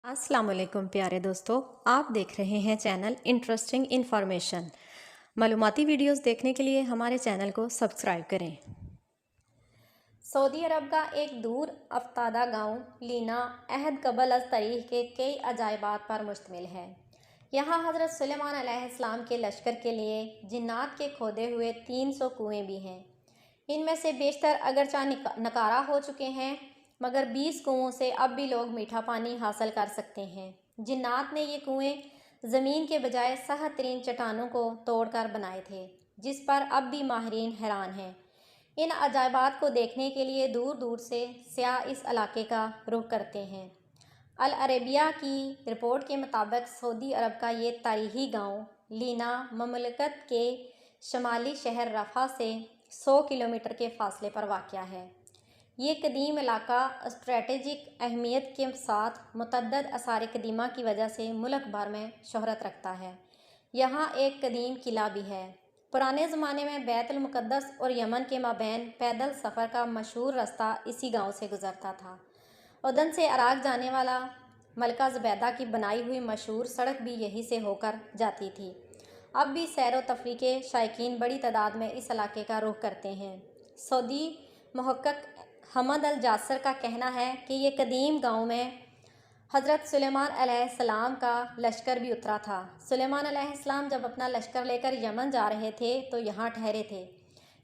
अस्सलाम वालेकुम प्यारे दोस्तों, आप देख रहे हैं चैनल इंटरेस्टिंग इन्फॉर्मेशन। मालूमाती वीडियोस देखने के लिए हमारे चैनल को सब्सक्राइब करें। सऊदी अरब का एक दूर अफ्तादा गांव लीना अहद कबल अज तारीख के कई अजायबात पर मुश्तमिल है। यहाँ हज़रत सुलेमान अलैहिस्सलाम के लश्कर के लिए जिन्नात के खोदे हुए 300 कुएँ भी हैं। इनमें से बेशतर अगरचा नकारा हो चुके हैं, मगर 20 कुओं से अब भी लोग मीठा पानी हासिल कर सकते हैं। जिन्नात ने ये कुएं ज़मीन के बजाय सख्त तरीन चट्टानों को तोड़कर बनाए थे, जिस पर अब भी माहिरीन हैरान हैं। इन अजायबात को देखने के लिए दूर दूर से सयाह इस इलाके का रुख करते हैं। अल अरेबिया की रिपोर्ट के मुताबिक सऊदी अरब का ये तारीखी गांव लीना ममलकत के शमाली शहर रफ़ा से 100 किलोमीटर के फासले पर वाक़या है। ये कदीम इलाका स्ट्रेटेजिक अहमियत के साथ मुतअद्दिद आसार कदीमा की वजह से मुल्क भर में शोहरत रखता है। यहाँ एक कदीम किला भी है। पुराने ज़माने में बैतुल मुक़द्दस और यमन के माबैन पैदल सफ़र का मशहूर रास्ता इसी गांव से गुज़रता था। उदन से इराक़ जाने वाला मलका ज़ुबैदा की बनाई हुई मशहूर सड़क भी यहीं से होकर जाती थी। अब भी सैर व तफरीह के शायकीन बड़ी तादाद में इस इलाके का रुख करते हैं। सऊदी मुहक्किक हमद अल जासर का कहना है कि ये कदीम गांव में हज़रत सुलेमान अलैहिस्सलाम का लश्कर भी उतरा था। सुलेमान अलैहिस्सलाम जब अपना लश्कर लेकर यमन जा रहे थे तो यहाँ ठहरे थे।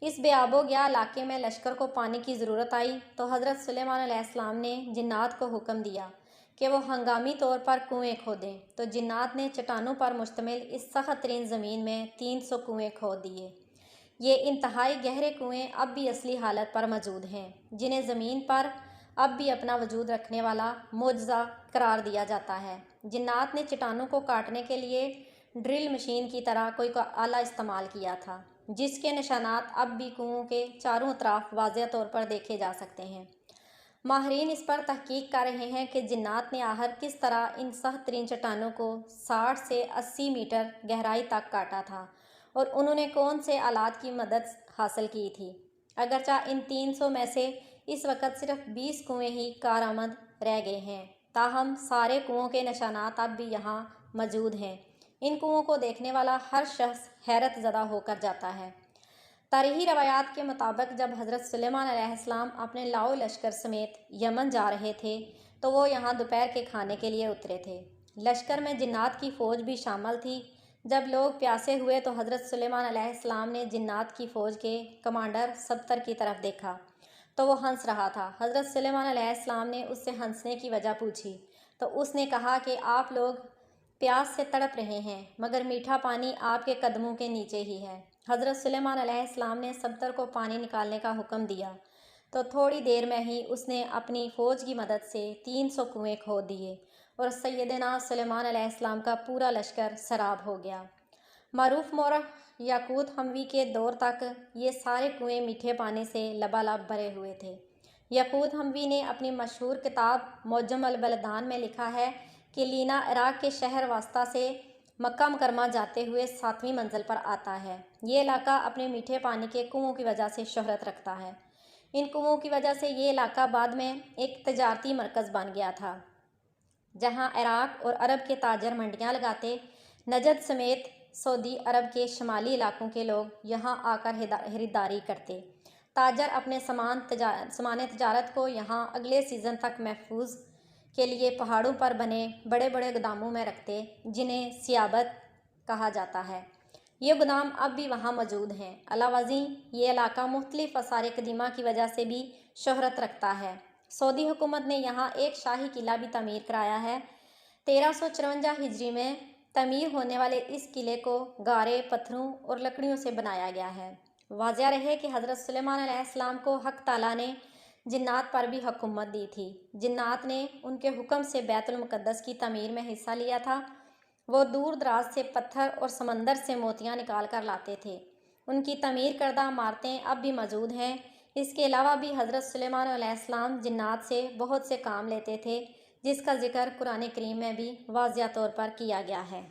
इस बेआबोगया इलाके में लश्कर को पानी की ज़रूरत आई तो हज़रत सुलेमान अलैहिस्सलाम ने जिन्नात को हुक्म दिया कि वो हंगामी तौर पर कुएँ खोदें, तो जिन्नात ने चट्टानों पर मुश्तमिल इस सख्त तरीन ज़मीन में 300 कुएँ खोद दिए। ये इंतहाई गहरे कुएँ अब भी असली हालत पर मौजूद हैं, जिन्हें ज़मीन पर अब भी अपना वजूद रखने वाला मोजज़ा करार दिया जाता है। जिन्नात ने चट्टानों को काटने के लिए ड्रिल मशीन की तरह कोई आला इस्तेमाल किया था, जिसके निशानात अब भी कुओं के चारों तरफ वाज़ेह तौर पर देखे जा सकते हैं। माहिरीन इस पर तहकीक कर रहे हैं कि जिन्नात ने आहर किस तरह इन सख्त तरीन चट्टानों को 60 से 80 मीटर गहराई तक काटा था और उन्होंने कौन से आलात की मदद हासिल की थी। अगरचा इन 300 में से इस वक्त सिर्फ 20 कुएँ ही कारआमद रह गए हैं, ताहम सारे कुओं के निशानात अब भी यहाँ मौजूद हैं। इन कुओं को देखने वाला हर शख्स हैरत ज़दा होकर जाता है। तारीख़ी रवायात के मुताबिक जब हज़रत सुलेमान अलैहिस्सलाम अपने लाओ लश्कर समेत यमन जा रहे थे तो वो यहाँ दोपहर के खाने के लिए उतरे थे। लश्कर में जिन्नात की फ़ौज भी शामिल थी। जब लोग प्यासे हुए तो हज़रत सुलेमान अलैहिस्सलाम ने जिन्नात की फ़ौज के कमांडर सब्तर की तरफ देखा तो वो हंस रहा था। हज़रत सुलेमान अलैहिस्सलाम ने उससे हंसने की वजह पूछी तो उसने कहा कि आप लोग प्यास से तड़प रहे हैं, मगर मीठा पानी आपके कदमों के नीचे ही है। हज़रत सुलेमान अलैहिस्सलाम ने सब्तर को पानी निकालने का हुक्म दिया तो थोड़ी देर में ही उसने अपनी फ़ौज की मदद से 300 कुएँ खोद दिए और सैयदना सुलेमान अलैहिस्सलाम का पूरा लश्कर सराब हो गया। मारूफ मौरख याकूत हमवी के दौर तक ये सारे कुएँ मीठे पानी से लबालब भरे हुए थे। याकूत हमवी ने अपनी मशहूर किताब मुअज्जम अल बलदान में लिखा है कि लीना इराक़ के शहर वास्ता से मक्का मुकरमा जाते हुए 7वीं मंजिल पर आता है। ये इलाका अपने मीठे पानी के कुओं की वजह से शोहरत रखता है। इन कुओं की वजह से ये इलाका बाद में एक तजारती मरकज़ बन गया था, जहाँ इराक़ और अरब के ताजर मंडियाँ लगाते। नजद समेत सऊदी अरब के शमाली इलाकों के लोग यहाँ आकर खरीदारी करते। ताजर अपने सामान तजारत को यहाँ अगले सीज़न तक महफूज के लिए पहाड़ों पर बने बड़े बड़े गोदामों में रखते, जिन्हें सियाबत कहा जाता है। ये गोदाम अब भी वहाँ मौजूद हैं। अलावाज़ी ये इलाका मुख्तलिफ आसार कदीमा की वजह से भी शोहरत रखता है। सऊदी हुकूमत ने यहाँ एक शाही किला भी तमीर कराया है। 1354 हिजरी में तमीर होने वाले इस किले को गारे, पत्थरों और लकड़ियों से बनाया गया है। वाज़ेह रहे कि हज़रत सुलेमान अलैहिस्सलाम को हक़ ताला ने जिन्नात पर भी हुकूमत दी थी। जिन्नात ने उनके हुक्म से बैतुल मुक़द्दस की तमीर में हिस्सा लिया था। वो दूर दराज से पत्थर और समंदर से मोतियाँ निकाल कर लाते थे। उनकी तमीर करदा इमारतें अब भी मौजूद हैं। इसके अलावा भी हज़रत सुलेमान अलैहिस्सलाम जिन्नात से बहुत से काम लेते थे, जिसका ज़िक्र कुरान करीम में भी वाज़िह तौर पर किया गया है।